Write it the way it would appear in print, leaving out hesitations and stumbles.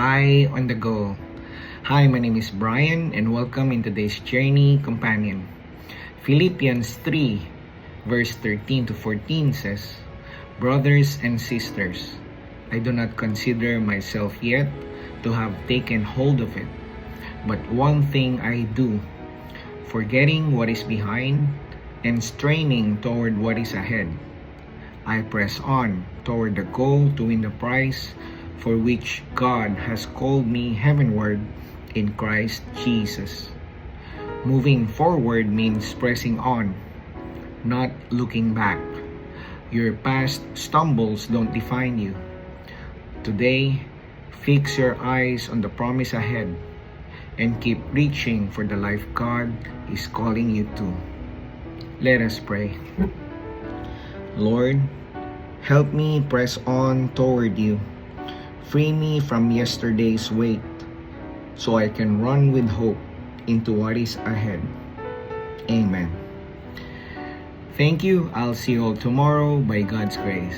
Eye on the Goal. Hi, my name is Brian and welcome in today's Journey Companion. Philippians 3 verse 13 to 14 says, Brothers and sisters, I do not consider myself yet to have taken hold of it, but one thing I do, forgetting what is behind and straining toward what is ahead. I press on toward the goal to win the prize for which God has called me heavenward in Christ Jesus. Moving forward means pressing on, not looking back. Your past stumbles don't define you. Today, fix your eyes on the promise ahead and keep reaching for the life God is calling you to. Let us pray. Lord, help me press on toward you. Free me from yesterday's weight so I can run with hope into what is ahead. Amen. Thank you. I'll see you all tomorrow by God's grace.